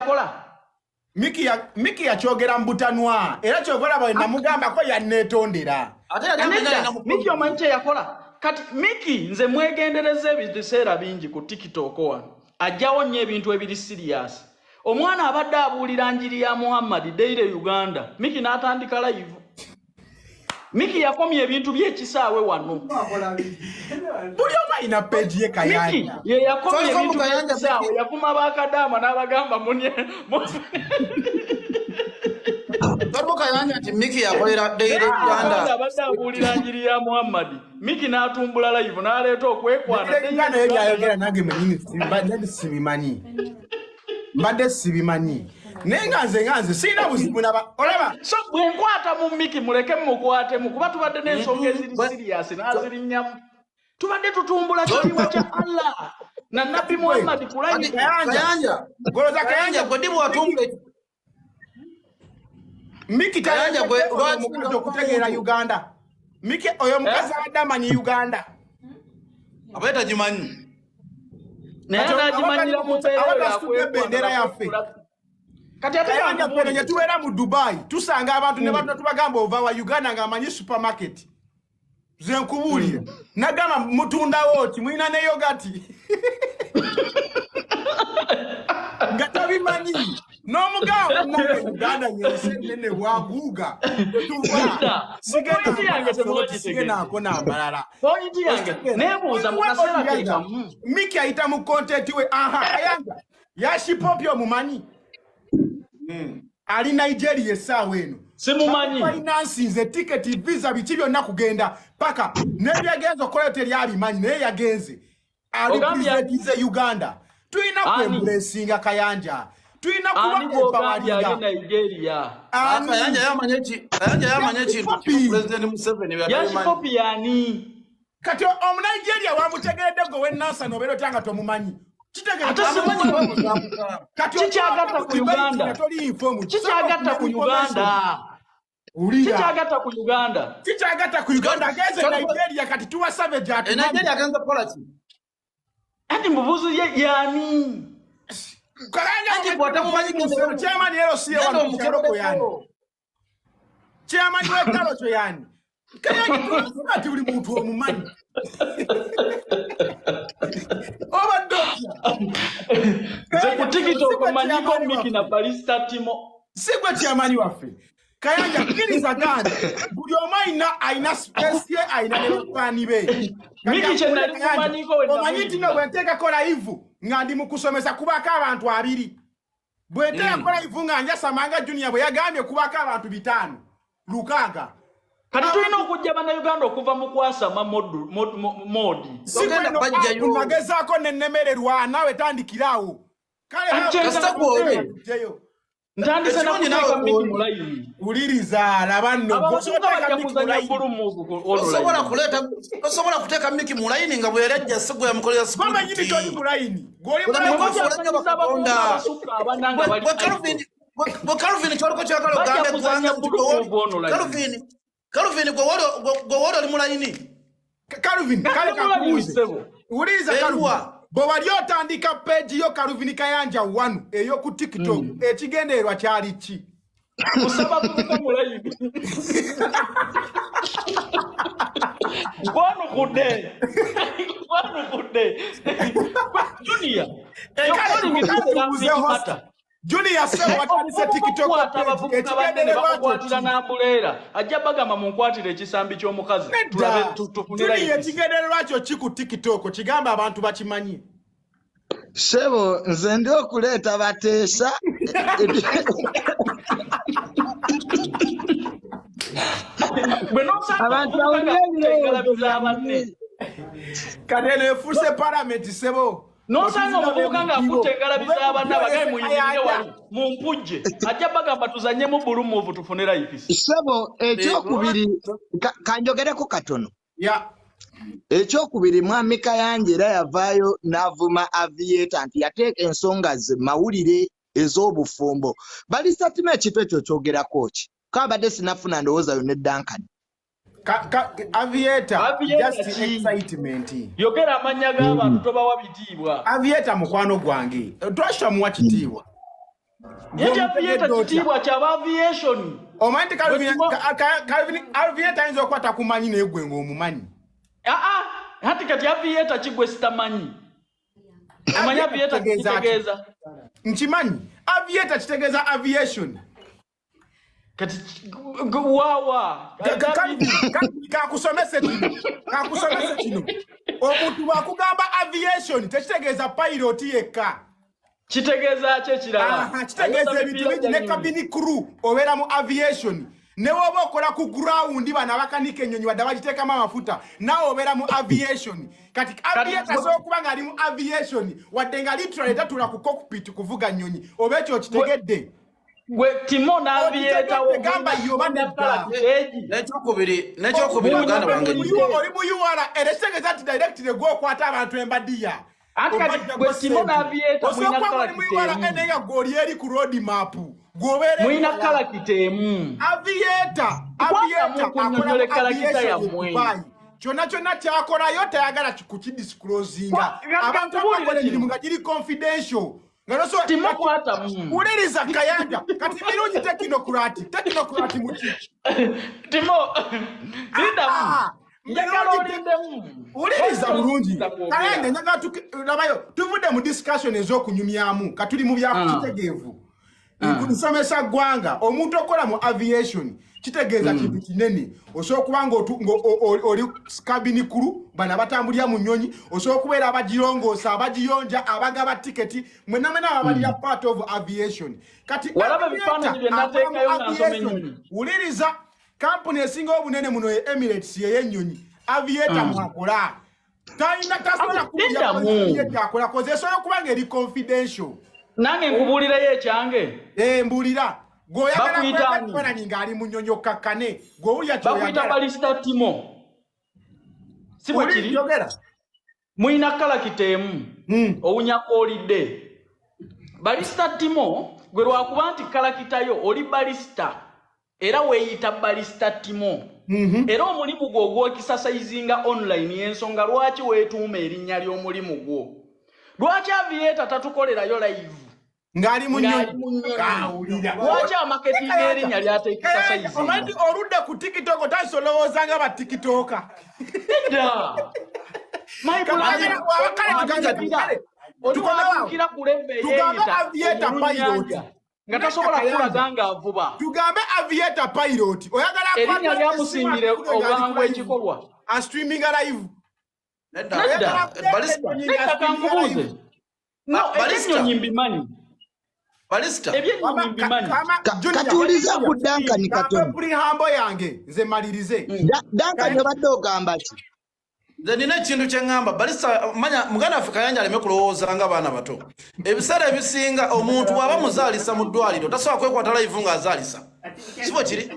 yakola Miki yakyogera mbutanwa era kyokola bwe namugamba ko yanneetondera Miki omanyi kye yakola kati Miki nze mwegendereza ebiseera bingi ku TikTok wano ajjawo nnyo ebintu ebiri serious omwana abadde abuulira njiri ya Muhammad Daily Uganda Miki n'atandika live Miki yakomye ebintu by'ekisaawe wano buli omu alina page ye Kayanja ye yakomye ebintu by'ekisaawe yavuma bakadaama n'abagamba munye Kayanja ati Miki yakolera Daily Uganda abadde abuulira njiri ya Muhammad Miki n'atumbula live n'aleeta okwekwana Uganda ye byayogera nange mwenyini mbadde sibimanyi nenganze sina buzibu naba olaba so bwenkwata mu Miki muleke mukwate mukuba tubadde n'ensonga eziri serious n'azirinnyamu tubadde tutumbula kiriwo kya Allah na Nabi Muhammad kulayi Kayanja goloza Kayanja gwe ndibu watumbule Miki Kayanja gwe lwaki okutegeera Uganda Miki oyo mukazi adamanyi Uganda abaita jimanyi n'ajimanyira mu bendera yaffe kati Kayanja kwenye tuwera mu Dubai tusanga abantu ne batatu bagamba ova wa Uganda ng'amanyi supermarket zenkubulire nagamba mutunda woti mwina ne yogati ngatabimanyi n'omugamba nange Uganda nyese nene bwaguga tuva sigena akona amalala pointi yange nebuuza mu kaseera keka Miki ayita mu content we Kayanja yashipopyo mumanyi ali Nigeria essaawa eno simumanyi finance nze ticket visa biki byonna kugenda paka nebyagenze okola teryabimanyi naye yagenze ali bize Uganda tuyina kwembulesinga Kayanja tuyina kuba Nigeria Kayanja yamanye kintu President Museveni yashikopi yani kati Nigeria wamutegeredde gwe wenansa nobeera otanga tomumanyi Chichagata ku Uganda. Chichagata ku Uganda. Chichagata ku Uganda. Chichagata ku Uganda geze Nigeria kati tuwa savage ati. Nigeria ganza polati. Ati mbubuzu yani. Kayanja ati bwata mumanyi kusema chairman yero siya wa mukero yani. Chairman wetalo cho yani. Kayanja ati uli muntu omumanyi. Ze ku TikTok manyiko Miki na Barista Timo. Sigwe chairman waffe. Kayanja kiriza ganda. Buli omaina aina space ye aina nebani be. Miki chena manyiko we. Omanyiti no bwenteka kola ivu. Ngandi mukusomesa kubaka abantu abiri. Bwenteka kola ivu nganja Samanga Junior bwe yagambye kubaka abantu 5. Lukaga. Kati tulina okujja bana Uganda okuva mu kwasama modi. Sigenda bajja yu. Magezako nennemererwa nawe tandikirawo. Kale hawo. Ntandise na kuteeka Miki mulayini. Uliriza labanno gosobola Miki osobola kuteeka Miki mulayini nga bwe yarajja sigwe yamukolera sikulu. Mama yini toli mulayini. Goli Calvin choroko chakalo gande kwanga Calvin go wolo ali mulayini. Calvin kale kakuuze. Uliriza Calvin. Bo wali otandika page yo Calvin Kayanja 1 eyo ku TikTok ekigenderwa kyali ki. Kusaba kuba mulayini. Kwanu kude. Junior. Junior said what is a TikTok ekigenderwa na ambulera ajja bagamba munkwatire ekisambi ky'omukazi tulabe tufunira Junior ekigenderwa kyo kiku TikTok kigamba abantu bakimanyi. Sebo nze ndi okuleeta bateesa abantu kadene efuse parliament sebo. No sanga omuvubuka ng'akutte engalabiza abanna bagali muyingire wali mu mpujje ajja bagamba tuzanye mu bulumuvu tufune life. Sebo ekyokubiri kanjogereko katono. Ya. Ekyokubiri mwami Kayanja era yavaayo n'avuma Aviator nti yateeka ensonga ze mawulire ez'obufumbo. Barista Timo ekifo ekyo kyogerako ki? Kabadde sinafuna ndowooza yo ne Duncan. Aviator just excitement. Yogera amanya g'abantu tobawa bitiibwa. Aviator mukwano gwange. Twasha muwa kitiibwa. Yeti Aviator kitibwa kya aviation. Omanti Calvin Aviator inzo kwata kumanyi negwe ng'omumanyi. Hati kati Aviator kigwe sitamanyi. Amanya Aviator kitegeeza. Nchimanyi Aviator kitegeeza aviation. Kati wawa. Kakusomese kino. Omuntu bakugamba aviation tekitegeeza pilot yekka. Kitegeeza kye kirala. Kitegeeza ebintu bingi ne cabin crew obeera mu aviation. Ne woba okola ku ground bana bakanika ennyonyi wadde bagiteekamu amafuta nawe obeera mu aviation. Kati Aviator asobola nga ali mu aviation wadde nga literally tatula ku cockpit kuvuga nnyonyi oba ekyo kitegedde. Gwe Timo na Aviator gamba yoba nedda. N'ekyokubiri muganda wange. Oli mu UR eretegeza ati directly gw'okwata abantu embadiya. Gwe Timo na Aviator mwina kala kitemu. Ene goli eri ku road map. Mwina kala kitemu. Aviator akola kala kita ya mwe. Kyonna kyakola tayagala kukidisclosinga. Abantu abakola emirimu nga giri confidential. Timo kwata uliriza Kayanja kati birungi technocrat muki Timo linda uliriza bulungi Kayanja nyaga tunabayo tuvude mu discussion ez'okunyumyamu katuli mu byakitegeevu nsomesa gwanga omuntu okola mu aviation kitegeeza kintu kinene osobola kubanga oli cabin crew bana batambulira mu nnyonyi osobola kubeera abagirongoosa abagiyonja abagaba tiketi mwena abalira part of aviation kati walaba bifaananyi bye nateekayo nga nsoma ennyonyi wuliriza kampuni esinga obunene muno Emirates y'ennyonyi Aviator mwakola talina tasobola kuakola koze esobola kubanga eri confidential nange nkubuulireyo ekyange mbuulira goyagala kwefaananyi ng'ali mu nnyonyi okakkane gw'owulya bakuyita balista Timo si bwe kiri mwina kala kitemu owunyakoolidde balista Timo gwe lwakuba nti kala kitayo oli balista era weeyita balista Timo era omulimu gwo ogw'okisasayizinga online y'ensonga lwaki weetuuma erinnya ly'omulimu gwo lwaki Aviator tatukolerayo live ngali munyo lwaki amaketinga erinnya lyateekisasayizinga omanti oludde ku TikTok tasolowooza nga ba TikToka tukatukira ku leve Aviator pilot nga tasobola kulaga nga avuba tugambe Aviator pilot oyagala erinnya lyamusiimire obwangu ekikolwa streaming live kankubuuze ebyenyonyi mbimanyi ebyenyonyi mbimanyi katuuliza ku Dankani katono kuli hambo yange nze malirize Dankani obadde ogamba ki nze nina ekintu kye ŋŋamba balisa manya muganda waffe Kayanja aleme kulowooza ng'abaana bato ebiseera ebisinga omuntu bw'aba muzaalisa mu ddwaliro tasobola kwekwata live ng'azaalisa sibwe kiri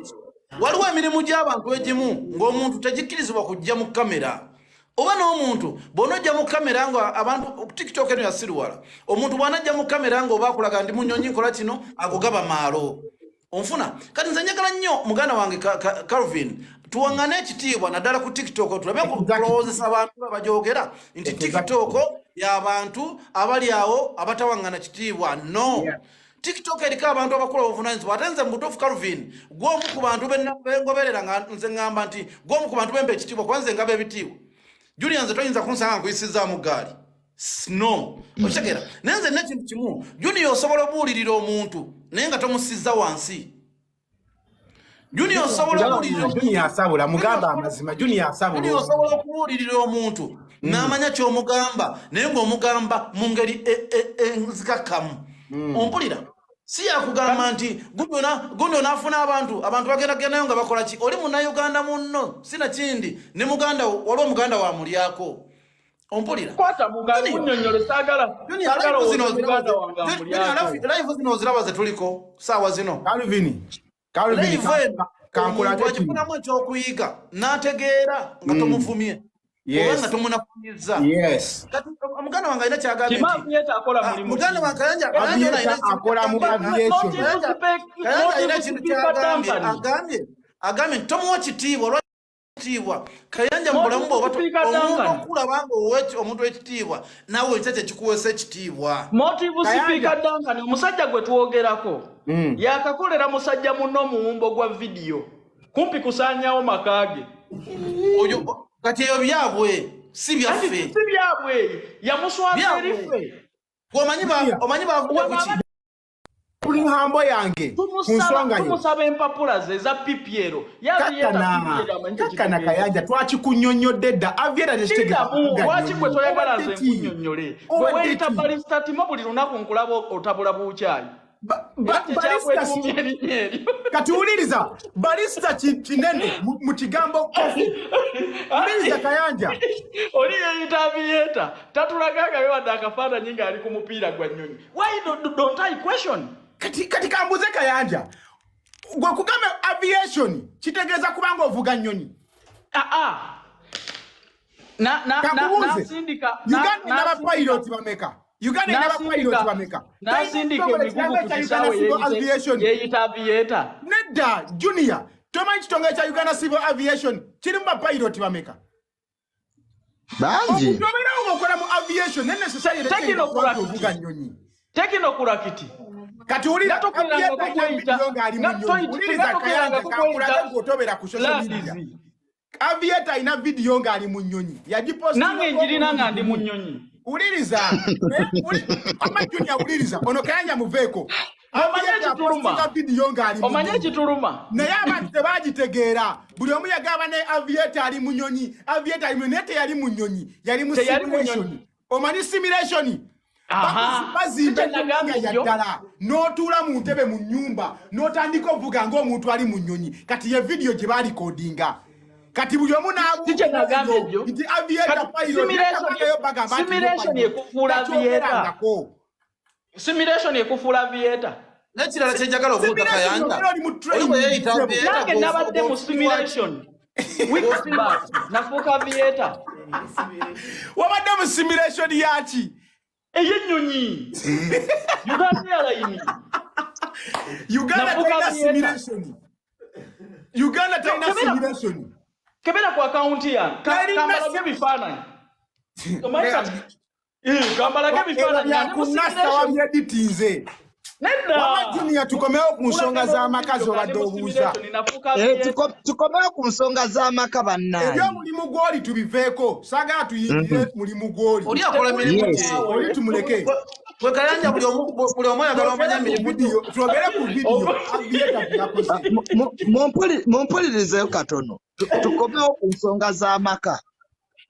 waliwo emirimu gy'abantu egimu ng'omuntu tegikkirizibwa kujja mu kamera oba n'omuntu bw'onojja mu kamera nga abantu TikTok eno yasiriwala omuntu bw'anajja mu kamera nga oba akulaga ndi munyonyi nkola kino agugaba maalo onfuna kati nze njagala nnyo muganda wange Calvin tuwaŋŋane ekitiibwa naddala ku TikTok tulabe kulowoozesa abantu bajoogera nti TikTok y'abantu abali awo abatawaŋŋana kitiibwa no TikTok eriko abantu abakola obuvunaanyizibwa ate nze mu butuufu Calvin gw'omu ku bantu bengoberera nga nze ŋŋamba nti gw'omu ku bantu bemba ekitiibwa kuba nze ngaba ebitiibwa Julia nze toyinza kunsanga nkuyisizaamu gaali no okitegeera naye nze n'ekintu kimu Junior osobola obuwulirira omuntu naye nga tomusizza wansi Junior osobola okuwulirira omuntu n'amanya ky'omugamba naye ng'omugamba mu ngeri enzikakkamu ompulira si yakugamba nti guno n'afuna abantu bagendagendayo nga bakola ki oli munnayuganda munno sina kindi ne muganda waliwo muganda wa mulyako ompulira live zino oziraba ze tuliko saawa zino agifunamu ekyokuyiga n'ategeera nga tomuvumye oba nga tomunafunyizza muganda wange alina kyagambemuganda wange Kayanja alina ekintu kyagambye agambye nti tomuwa kitiibwa ekitiibwa Kayanja mubulamu bwo omuntu okulabanga omuntu ekitiibwa nawe ekyo kikuweesa ekitiibwa. Motive speaker Duncan omusajja gwe twogerako yakakolera musajja muno muwumbo gwa video kumpi kusaanyawo makage oyo kati eyo byabwe si byaffe yamuswaza erife omanyi bavuga kuki kuli hambo yange kunsonga yo tumusaba empapula ze za PPR kakana Kayanja twakikunyonyodde dda Aviator tekitegeka lwaki gwe toyagala nze nkunyonyole gwe weyita balista timo buli lunaku nkulaba otabula buukyayi kati wuliriza balista kinene mu kigambo kofi wuliriza Kayanja oli yeyita Aviator tatulagaga wadde akafaananyi ng'ali ku mupiira gwa nnyonyi. Why don't I question? kati kambuze Kayanja gwe kugamba aviation kitegeeza kubanga ovuga nnyonyi. Uganda inaba pilot bameka nasindika emigugu ku kisaawe yeyita Aviator. Nedda Junior tomanyi kitongole kya Uganda Civil Aviation kirimu bapiloti bameka bangi omutobeerawo okola mu aviation ne necessary ovuga nnyonyi tekinokurakiti kati ulira otobera ku social media Aviator ina video ngali mu nnyonyi yagiposti nange njirina nga ndi mu nnyonyi. Uliriza Junior uliriza ono Kayanja muveeko omanye ekituluma naye abantu tebagitegeera buli omu yagamba ne Aviator ali mu nnyonyi naye teyali mu nnyonyi yali mu simulation. Omanyi simulation bazimba yaddala n'otuula mu ntebe mu nnyumba n'otandika ovuga ng'omuntu ali mu nnyonyi kati ye video gye baalikodinga kati buli omu n'abuuza nti Aviator simulation ekufuula Aviator. Nekirala kyenjagala obuuza Kayanja oli bwe yeeyita nange nabadde mu simulation weeks back nafuuka Aviator. wabadde mu simulation yaki ey'ennyonyi Uganda Airlines. Uganda talina simulation. Kebera ku akaunti yange kambalage ebifaananyi kambalage ebifaananyi editinze nedda Junior tukomewo ku nsonga z'amaka z'obadde obuuza tukomewo ku nsonga z'amaka bannange ebyomulimu gw'oli tubiveeko saagala tuyingire mulimu gw'oli oli akola mirimu oli tumuleke gwe Kayanja buli omu ayagala omanya mirimu twogere ku video Aviator yakoze mumpulirizeyo katono tukomewo ku nsonga z'amaka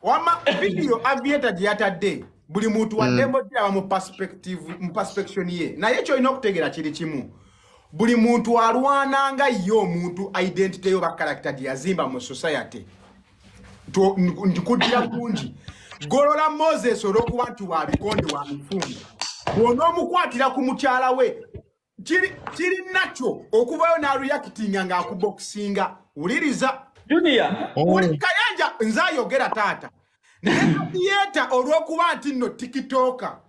wama video Aviator gye yatadde buli muntu waddembo diraba mu perspective ye naye kyolina okutegeera kiri kimu buli muntu alwananga ye omuntu identity yo bakarakita gye yazimba mu society ndikuddira kungi golola Moses olw'okuba nti wabikonde wabifunda bw'onoomukwatira ku mukyala we kiri nakyo okuvayo n'areactinga ng'akubokisinga wuliriza Junior Kayanja nze ayogera taata Aviator olw'okuba nti nno tikitoka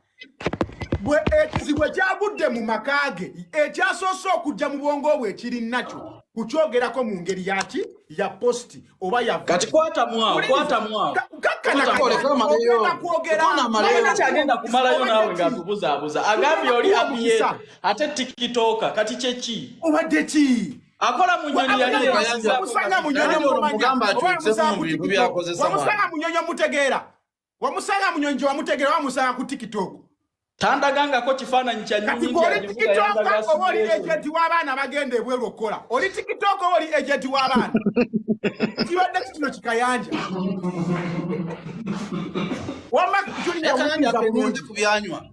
ekizibu ekyagudde mu makage ekyasoose okujja mu bwongo bwe ekiri nakyo kukyogerako mu ngeri yaki ya posti oba ya kati kwata mwa kyagenda kumalayo naawe ng'atubuzaabuza agambye oli Aviator ate tikitoka kati kyeki obadde ki akola mu nnyonyi yali wamusanga munyonyi omutegeera wamusanga ku TikTok tandagangako kifaananyi kya nnyonyi oba oli agenti w'abaana bagenda ebweru okukola oli TikTok oba oli agenti w'abaana kibadde kitino kikayanja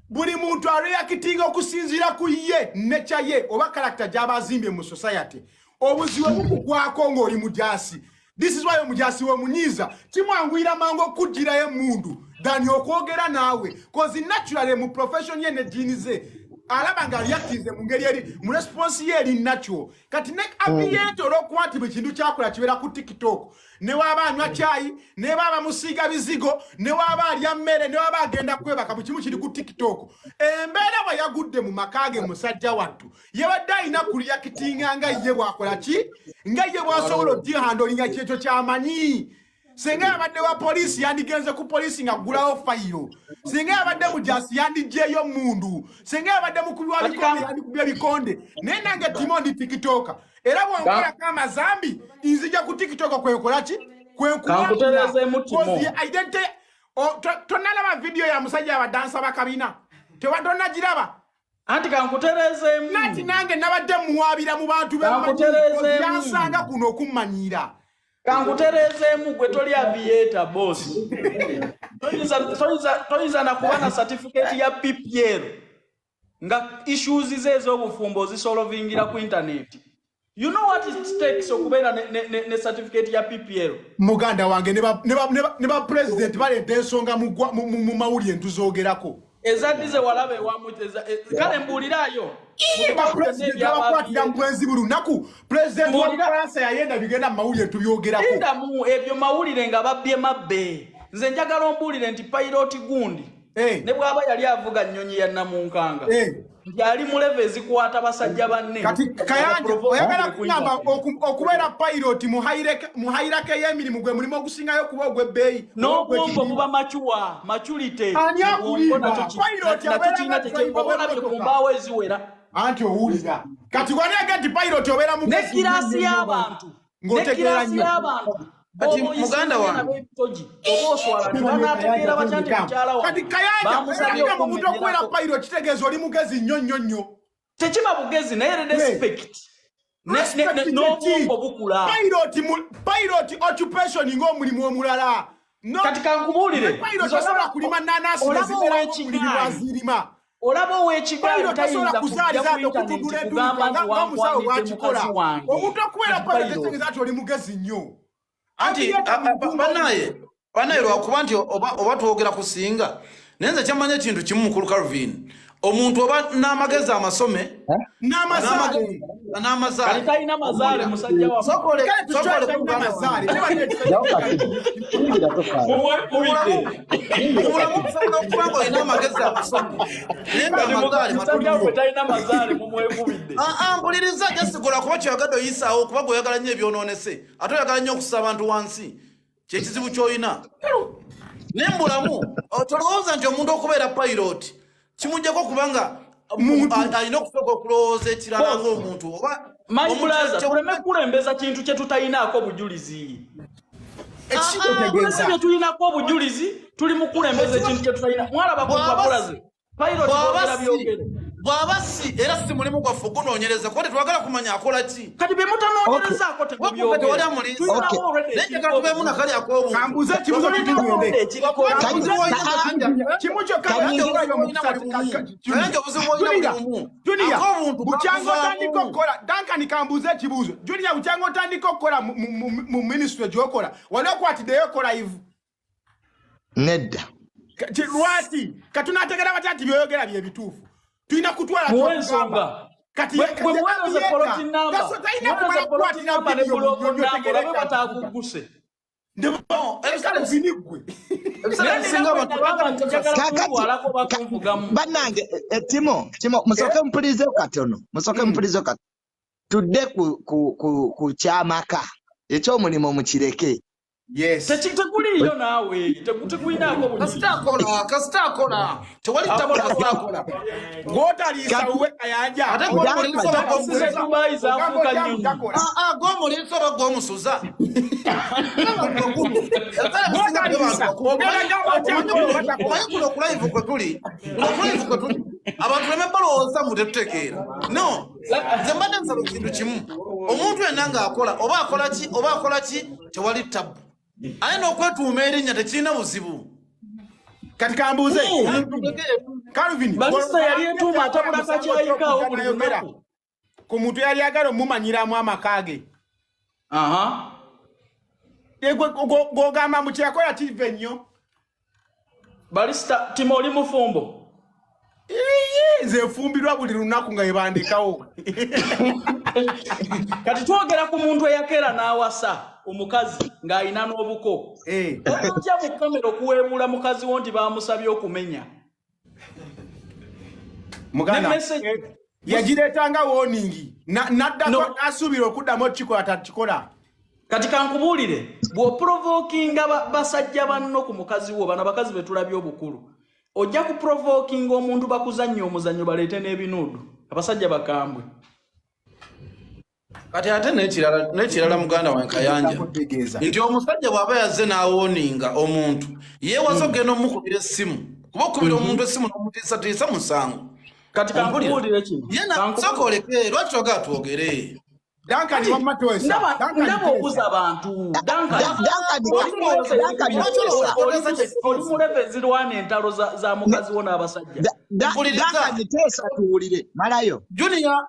buli muntu areakitinga okusinziira ku ye necha ye oba karakita gy'abazimbye mu society obuziwe bukugwako ng'oli mujasi. This is why omujasi w'omunyiiza kimwanguyira mangu okuggirayo emundu than okwogera naawe cause naturally mu profession ye ne gene ze alaba nga reactize mu ngeri eri mu response ye eri natural kati ne Aviator okwati bwe kintu kyakola kibera ku TikTok ne waba anywa chai ne baba musiga bizigo ne waba alya mmere ne waba agenda kwebaka mu kimu kiri ku TikTok embeera bwe yagudde mu makage musajja wattu yabadde alina kureactinga nga ye bwakola ki nga ye bwasobola okuhandlinga kyekyo kyamanyi singa yabadde wa polisi yandigenze ku polisi nga gulawo fayiro singa yabadde mujasi yandijeyo mundu singa yabadde mukubiwa bikonde yandikubya bikonde naye nange Timondi TikToker era bwonkola kama zambi inzija ku TikTok kwekola ki kankutereze mutimo identity tonalaba video ya musajja abadansa bakabina tewadonna giraba anti kankutereze mu nati nange nabadde muwabira mu bantu yansanga kuno okummanyira kankuterezemu gwe toli Aviator boss toyiza na kuba na certificate ya PPL nga issues zezo obufumbo zisolovingira ku internet. You know what it takes okubeera ne certificate ya PPL? Muganda wange ne ba president bale ensonga mu mawuli entuzoogerako ezaddize walabe wamuteza kale mbulirayo president wa France yayenda bigenda mawuli entubyogerako enda mu ebyo mawulire nga babbye mabbe nze njagala ombulire nti pilot gundi ne bwaba yali avuga nnyonyi ya namunkanga yali mu level ezikwata basajja banne kati Kayanja oyagala kugamba okubeera pilot muhairake y'emirimu gwe mulimo okusingayo kuba ogw'ebbeeyi n'obwongo buba maturity ani akulimba pilot yabeera kumbaawo eziwera anti owulira kati waniaga nti pilot obeera mu nekirasi y'abantu ng'otegeera nnyo ati muganda wange kati Kayanja omuntu okubeera pilot kitegeeza oli mugezi nnyo tekiba bugezi naye respect n'obwongo bukula pilot occupation ng'omulimu omulala kati kankubuulire pilot osobola kulima nanasi nezirima olaba ow'ekigaali tasobola kuzaaliza okutundula edduuka ng'omusawo bw'akikola omuntu okubeera pilot kitegeeza nti oli mugezi nnyo anti banaye lwakuba nti oba twogera kusinga naye nze kyamanya ekintu kimu mukulu Calvin omuntu oba n'amagezi amasome n'amazaale talina mazaale musajja sokole omulamu kusanga okuba nga olina amagezi amasome naye nga talina mazaale mumwevubidde mpuliriza jasigula kuba kyoyagadde oyisaawo kuba gwe oyagala nnyo ebyonoonese ate oyagala nnyo okussa abantu wansi kyekizibu ky'olina naye mbulamu tolowooza nti omuntu okubeera pilot kimujjako kubanga alina okusooka okulowooza ekirala ng'omuntu oba my brother tuleme kulembeza kintu kye tutayinaako bujulizi ekyo tulinako obujulizi tuli mu kulembeza ekintu kye tutayina mwalaba kupapulaze pilot bwogera byogere bw'aba si era si mulimu gwaffe ogunoonyereza kuba tetwagala kumanya akola ki kati bye mutanoonyerezaako tewali amulinzi naye njagala tubeemu nakali kambuze ekibuzo kitugende kimu kyokka obuzibu olina buli bumu bukyanga otandika okukola Duncan kambuze ekibuuzo Junior bukyanga otandika okukola mu ministry gyokola wali okwatiddeyo okola ivu nedda lwaki katunategera batya nti byoyogera bye bituufu tulina kutwala ensonga kati bwemuweereza poloti namba ne bulogo namba olabe bataakuguse bannange Timo musooke mpulirizeyo katono tudde ku kyamaka ekyomulimu mukireke tekuliyo naawe tekulinaako kasitakola tewali tabula gwotaliisa uwe Kayanja ate gw'omuliisa oba gw'omusuza omanyi kuno okulaivu kwe tuli abantu leme balowooza mu tetutegeera no nze mbadde nsaba ekintu kimu omuntu yenna ng'akola oba akola ki tewali tabu aye n'okwetuuma erinnya tekirina buzibu kati kambuuze Calvin balisa yali etuuma atabula kakyayikaawo buli lunaku ku muntu yali agala omumanyiramu amaka ge gogamba mu kyeyakola kive nnyo balista Timo oli mufumbo nze nfumbirwa buli lunaku nga yebandikawo. Kati twogera ku muntu eyakeera n'awasa omukazi ng'alina n'obuko. Otya mu kamera okuweebula mukazi wo nti baamusabye okumenya. Muganda yagireetanga warning naddako asuubira okuddamu okukikola takikola. Kati kankubuulire bw'oprovokinga basajja banno ku mukazi wo, bano abakazi be tulabye obukulu, ojja kuprovokinga omuntu bakuzannya omuzannyo baleete n'ebinuudu, abasajja bakambwe. Kati ate n'ekirala muganda wa Kayanja nti omusajja bw'aba yazze n'awooninga omuntu yeewaza ogenda omukubira essimu kuba okubira omuntu essimu n'omutiisatiisa musango. Kati kankubuulire kino sooka oleke lwaki togaa twogere. Duncan wamatoesa. Ndaba obuza abantu. Oli mulepe zirwana entalo za mukazi wo n'abasajja. Duncan teesa tuwulire. Malayo. Junior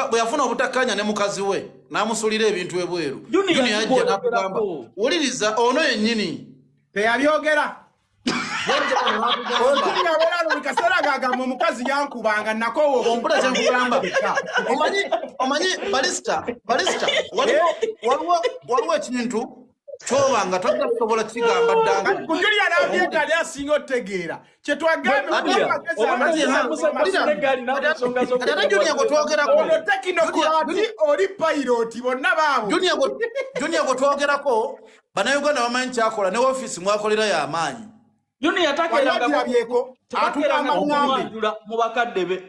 bwe yafuna obutakkanya ne mukazi we n'amusulira ebintu ebweru. Junior yajja n'akugamba wuliriza ono yennyini. Teyabyogera. Junior abeera buli kaseera agamba omukazi yankubanga nakowo ompula kyenkugamba. Omanyi balista waliwo ekintu kyobanga tojja kusobola kigamba ddanga. Ku Junior n'abyeta ali asinga otegeera kyetwagamba ate Junior gwe twogerako oli pilot bonna baabo. Junior gwe twogerako bannayuganda bamanyi kyakola ne ofiisi mwakolera y'amaanyi. Junior atakeeranga kumwanjula mu bakadde be.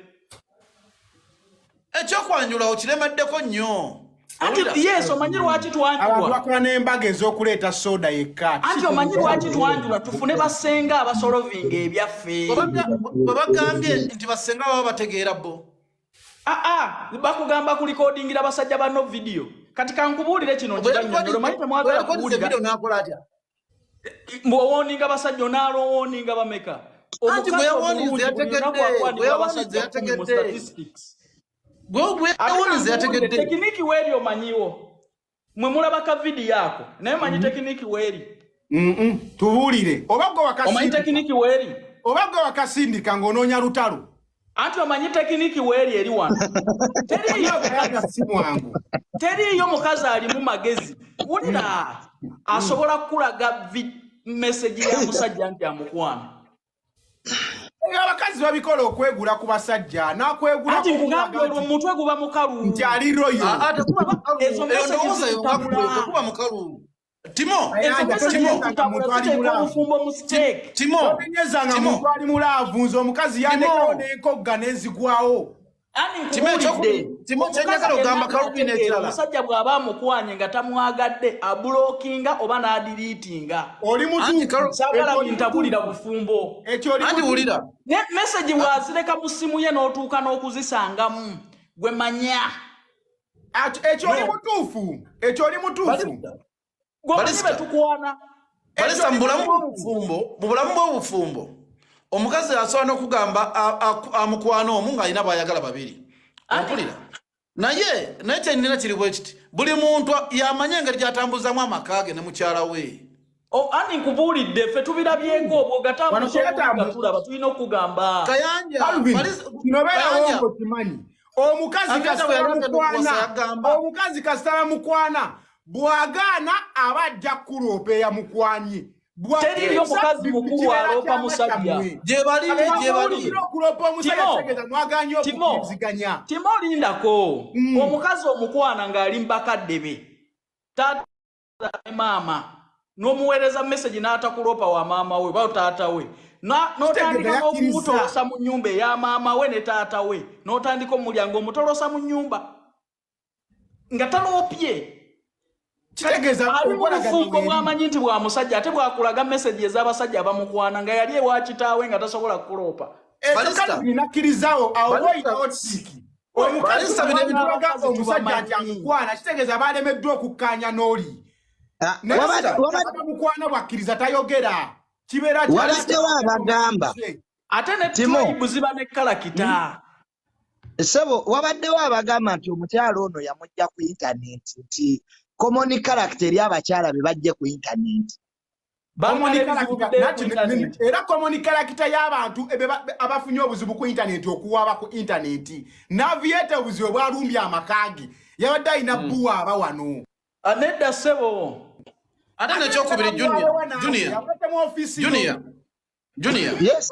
Ekyokwanjula okiremeddeko nnyo. Anti yes omanyi lwaki twanjulwa. Abantu bakola n'embaga ez'okuleeta soda yekka. Anti omanyi lwaki twanjulwa tufune basenga abasolovinga ebyaffe. Bwe bagambye nti basenga baba bategeera bo. Bakugamba ku recordingira basajja banno video. Kati kankubuulire kino nkibannyonnyola omanyi temwagala kuwulira. Mbwowoninga basajja onaalowooninga bameka. Anti bwe yawonize yategedde. Tekiniki weeri omanyiwo. Mwe mulabaka video yako. Naye manyi tekiniki weeri. Tubuulire. Omanyi tekiniki weeri. Obagga wakasindika ng'onoonya lutalo. Anti omanyi tekiniki weeri eri wano. Teriiyo mukazi ali mu magezi. Wulira asobola kukulaga message ya musajja nti amukwana. Abakazi babikola okwegula ku basajja n'akwegula anti nkugambye olwo omutwe guba mukalu nti ali royo. Ezo message kuba mukalu. Timo obufumbo mistake. Timo omenyezanga muntu ali mulaavu nze omukazi yandekawo n'enkogga n'ezigwawo. Timo kyenjagala ogamba kalubi n'ekirala. Omusajja bw'aba amukwanye nga tamwagadde abulokinga oba n'adiriitinga. Oli mutuufu saagala bintabulira bufumbo. Anti wulira message bw'azireka mu ssimu ye n'otuuka n'okuzisangamu gwe manya. Ekyo oli mutuufu. Balisa mu bulamu bw'obufumbo omukazi asobola n'okugamba amukwana omu ng'alina bw'ayagala babiri. Ompulira naye kyenina kiri bwe kiti buli muntu yamanya engeri gy'atambuzamu amaka ge ne mukyala we. Ani nkubuulidde ffe tubirabyeko obwo gatambugatulaba tulina okugamba. Kayanja omukazi kasitala mukwana bw'agaana abajja kulopa eyamukwanye. Teriyo omukazi mukulu aloopa musajja. Gye bali. Timo olindako omukazi omukwana ng'ali mbakadde be taata maama n'omuweereza message n'atakulopa wa maama we ba taata we n'otandika n'okumutolosa mu nnyumba eya maama we ne taata we n'otandika omulyango omutolosa mu nnyumba nga taloopye. Ali mu bufumbo bw'amanyi nti bwa musajja ate bw'akulaga message ez'abasajja abamukwana nga yali ewa kitaawe nga tasobola kukuloopa. Nakkirizawo awo boyitawo tiki. Omukazi omusajja nti amukwana kitegeeza balemeddwa okukkaanya n'oli. Mukwana bwakkiriza tayogera. Wabaddewo abagamba ate ne tribe ziba ne kalakita. Sebo wabaddewo abagamba nti omukyalo ono yamujja ku internet nti common character eri abakyala be bajje ku internet. era komunikarakita y'abantu abafunye obuzibu ku internet okuwaaba ku internet Aviator obuzibu bwalumbya amakage yabadde alina buwaaba wano nedda ssebo ate nekyokubiri Junior Yes,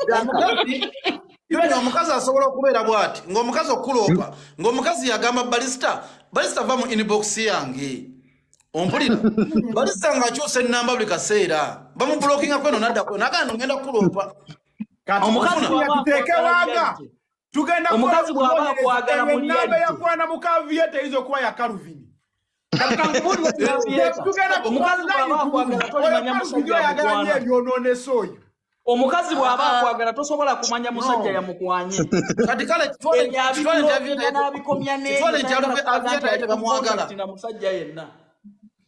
Junior omukazi asobola okubeera bw'ati ng'omukazi okuloopa ng'omukazi yagamba balista va mu inbox yange ompulira balista ng'akyusa ennamba buli kaseera bamubulokinga kweno nadda kweno agamba ngenda kuloopa omukazi tuteeke wanga tugenda omukazi bw'aba akwagala mu namba yakwana mu Aviator eyinza okuba ya Calvin omukazi bw'aba akwagala tolimanya musajja yamukwana ebyonooneso oyo omukazi bw'aba akwagala tosobola kumanya musajja yamukwanye kati kale n'abikomya nebamwagala musajja yenna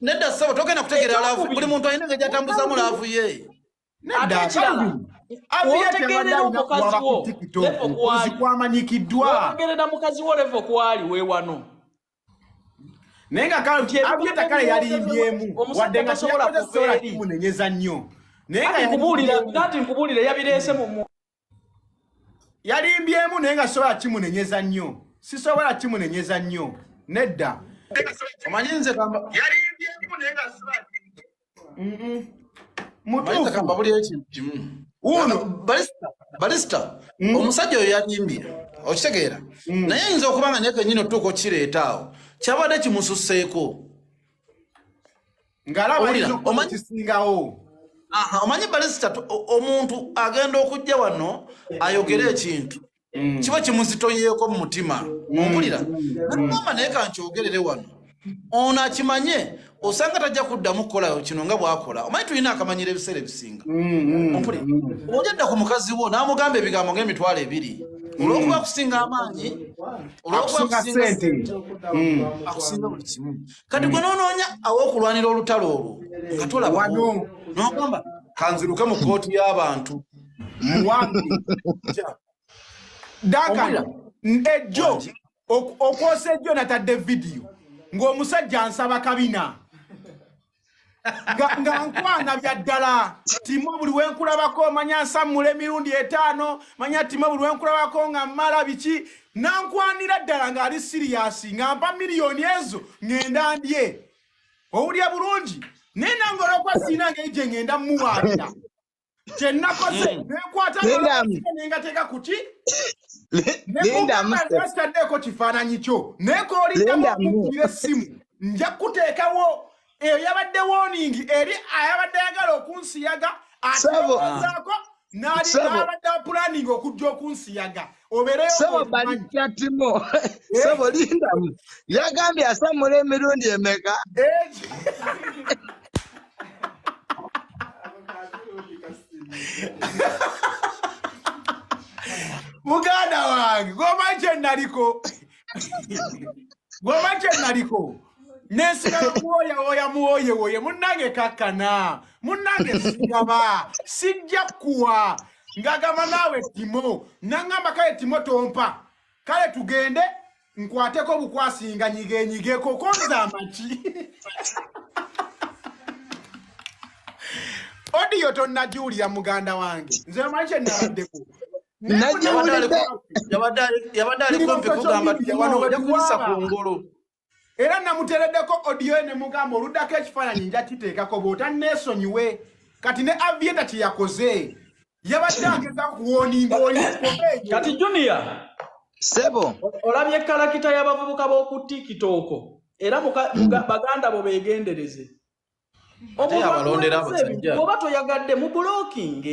nedda ssebo togenda kutegeera laavu buli muntu alina nga gyatambuzamu laavu ye ate ekirala otegerera omukazi wo kwamanyikiddwa mukazi wo levo kwali weewano naye nga Aviator kale yalimbyemu wadde nga sobola kimunenyeza nnyo nati nkubuulire yabireese mu yalimbyemu naye nga sobola kimunenyeza nnyo sisobola kimunenyeza nnyo nedda omanyi nze kamba mutuufu kamba buli ekintu kimu balista omusajja oyo yalimbye okitegeera naye yinza okuba nga naye kennyini otuuka okireeta awo kyabadde kimususseeko ng'alaba kisingawo omanyi balista omuntu agenda okujja wano ayogere ekintu kiba kimuzitoyeeko mu mutima ompulira nagamba naye kankyogerere wano ono akimanye osanga tajja kuddamu kukola kino nga bw'akola omanyi tulina akamanyira ebiseera ebisinga ompulira ojadda ku mukazi wo n'amugamba ebigambo ng'emitwalo 2 olw'okuba akusinga amaanyi olw'okuba akusinga buli kimu kati gwe noonoonya aw'okulwanira olutalo olwo nga tolaba n'ogamba kanziruke mu kooti y'abantu Dakan ejjo okwosa ejjo natadde vidiyo ng'omusajja ansaba kabina nga nkwana bya ddala timo buli wenkulabako manya nsammula emirundi 5 manya timo buli wenkulabako nga mmala biki nankwanira ddala ng'ali siriyasi nga mpa miliyoni ezo ngenda ndye owulya bulungi naye nangolokwa siina ng'eje ngenda muwaabira kyennakoze nekwata nengateeka kuki nestaddeko kifaananyi kyo nekooliddamukugira essimu nja kuteekawo eyo yabadde warning eri ayabadde ayagala okunsiyaga atezaako n'abadde apulaning okujja okunsiyaga Sebo balita timo. Sebo lindamu. Yagambye asamula emirundi emeka. Muganda wange gomache naliko nesigala muoye munange kakana munange sigaba sijja kuwa ngagama nawe timo nangamba kale timo tompa kale tugende nkwateko bukwasinga nyige kokonza amachi Audio tonna Julia muganda wange nze manche nabaddeko yabadali kumpi kugamba wano yakulisa ku ngolo era namutereddeko audio ne mugamba oludako ekifaananyi nja kiteekako bw'ota neesonyiwe kati ne Aviator kyeyakoze yabadde ageza kuwoninga kati Junior Sebo olabye kalakita y'abavubuka b'oku TikTok era baganda bo beegendereze oba toyagadde mu blocking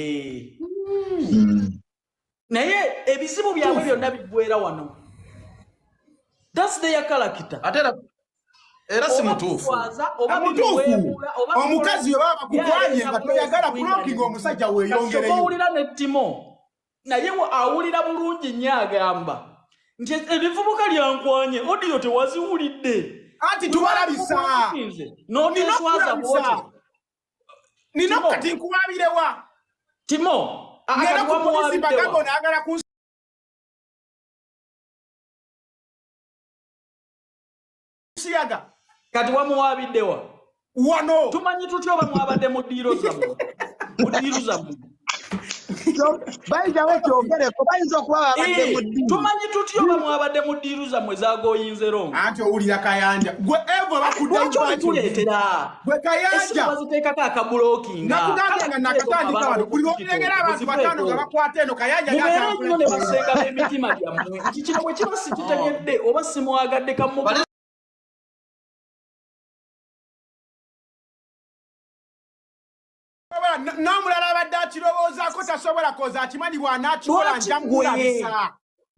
naye ebizibu byabwe byonna biggwera wano. That's their character. Era si mutuufu omukazi oba bakukwanye nga toyagala blocking omusajja weeyongereyo awulira ne Timo naye awulira bulungi nnyo agamba nti ebivubuka lyankwanye audio tewaziwulidde anti tubalabisa n'oteswaza bwoti nino kati nkuwabirewa Timo ngera ku polisi bagabo naagala ku siyaga kati wamuwabiddewa wano tumanyi tutyo bamwabadde mu ddiiro zammwe mudiruza mu bayinza wekyongereko bayinza okuba babadde mu ddiru tumanyi tutyo bamwabadde mu ddiru zammwe zagoyinze rongo anti owulira Kayanja gwe evo bakuddemutuleetera gwe Kayanja baziteekako akabulokinga nakugambanga nakatandika wano buli olengera abantu batano nga bakwata eno Kayanja mubeere nnyo ne basenga b'emitima gyammwe nti kino bwe kiba sikitegedde oba simwagadde kamu n'omulala abadde akirowoozaako tasobola koza akimanyi bw'anaakikola njamulabisa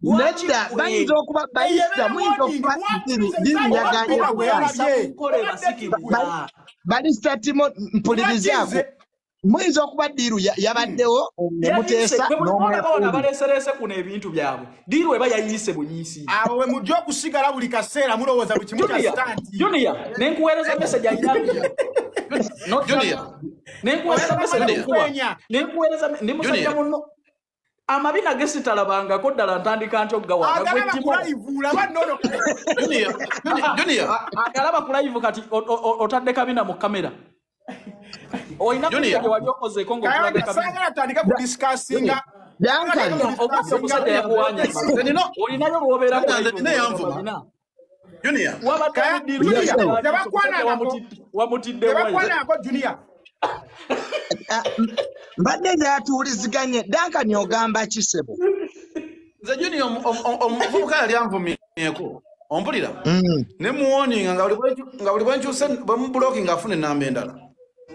nedda bayinza okuba bayisa muyinza okuba lirunyaganye balista timo mpulirizaako muyinza okuba diiru yabaddewo nemuteesa n'omwefuna baleeserese kuno ebintu byabwe diiru eba yayiise buyiisi abo we mujja okusigala buli kaseera mulowooza buli kimu kya sitanti Junior nenkuweereza message ayinabyo nenkuweereza message okuba nenkuweereza ne musajja munno amabina gesitalabangako ddala ntandika ntyo gawaga agalaba ku live kati otadde kabina mu kamera oyina wali okozeeko ngaotandika kudiscassinga omusajja yakuwanya olinayo lwobeerako tebakwanako Junior mbadde nzeyatuuliziganye Dankani ogamba kisebo nze Junior omuvubuka yali anvumyeeko ompulira ne muwoninga nga buli bwenkyuse bamubulokinga afuna enamba endala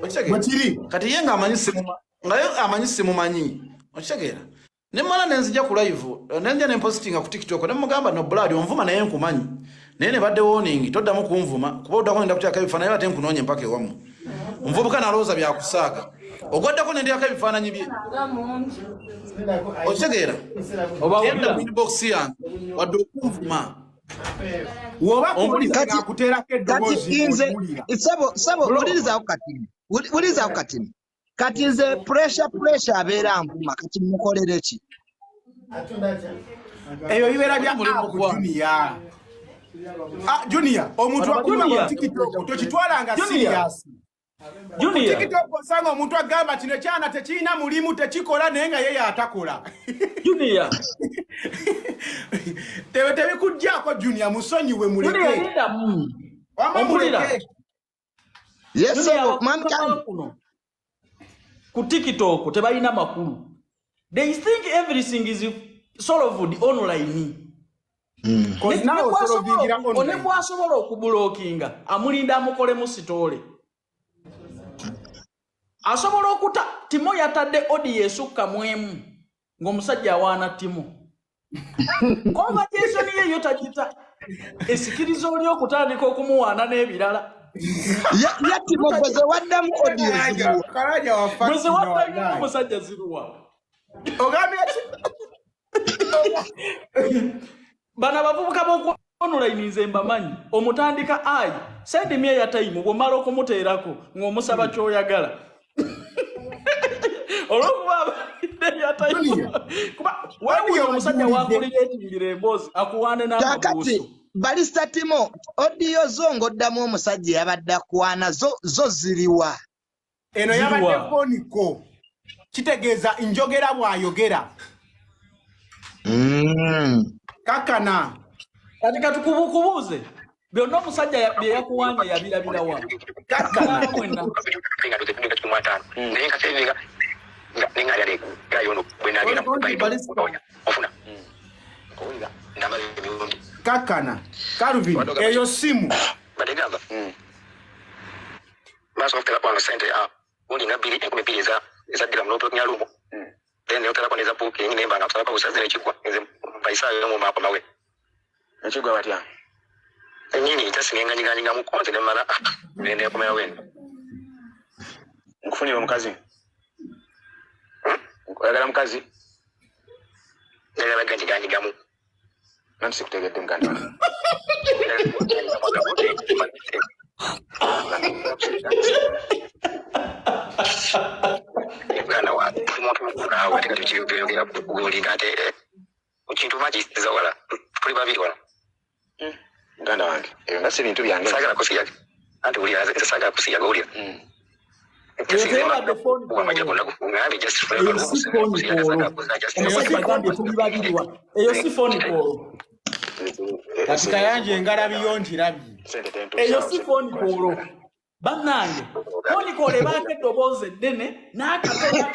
okitegeera kati ye ngaamanyi simumanyi okitegeera ne mala nenzija ku live nenja nempositinga ku TikTok ne mugamba no blood onvuma naye nkumanyi naye ne badde warning toddamu kunvuma kuba oddako nenda kutyako ebifaananyi ate nkunoonye mpaka ewamu omuvubuka nalowooza byakusaaga ogwaddako nendyako ebifaananyi bye okitegeera genda mu inbox yange wadde okunvuma woba kuteerako eddoboozi sebo ulirizaako katini kati nze pressure abeera nvuma kati mukolere ki eyo bibeera bya Junior omuntu akuma TikTok tokitwalanga serious TikTok osanga omuntu agamba kino ekyana tekirina mulimu tekikola naye nga yeye atakola Junior tebikujjaako Junior musonyiwe muleke ompulira ku TikTok tebalina makulu they think everything is solved online onekwasobola okubulokinga amulinda amukole mu sitole asobola okuta Timo yatadde odi esukka mwemu ng'omusajja awaana Timo conversation ye yo tagita esikirizo oli okutandika okumuwaana n'ebirala ya Timo gweze waddamu odi gweze waddamu omusajja ziruwa ogambye bana bavubuka b'oku online nze mbamanyi omutandika ayi send me ya time bw'omala okumuteerako ng'omusaba ky'oyagala olwokuba ya time kuba waliwo omusajja wakulira ekinyira emboozi akuwaane n'amabuuso balista Timo odiyo zo ng'oddamu omusajja yabadde akwana zo ziriwa eno yabadde foniko kitegeeza njogera bw'ayogera kakana kati katukubuuze byonna omusajja bye yakuwanya yabirabirawa kakana mwena kakana Calvin eyo simu badegamba maso mfutela kwa sente ya undi ngabili enkumi pili za dira mnoto nyalumo then yotela kwa neza puki nyine mbanga kusala pa usazire chikwa nze mpaisa yo mu mapa mawe nchigwa batya nyini itasinga nyinga mu konte ne mala nende kumera wenu nkufuni omukazi oyagala mukazi yagala ganyigamu nanti sikutegedde muganda muganda wa omuntu mukulu awo ate kati kiyogera kugulinga ate ekintu magiza wala tuli babiri wala muganda wange ebyo nga si bintu byange sagala kusiyaga anti uli sagala kusiyaga uli Eyo teyabadde phone call. Wamajja gonna kufunga just Eyo si phone call. Omusajja bagambye tuli babiri wa. Eyo si phone call. Kati Kayanja ngalabiyo ntirabye. Eyo si phone call. Bannange phone call baake eddoboozi eddene n'akatola.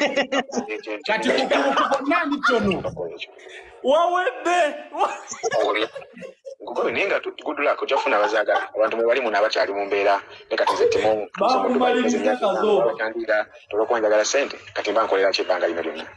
Kati kukubonna nitono. Wawedde. Kuko ninga tutugudula ko jafuna bazaga abantu mwe bali muna abakyali mu mbeera ne kati nze timo bakumaliriza kazo kandida tolokwanja gala sente kati mbankolera kibanga lino lyonna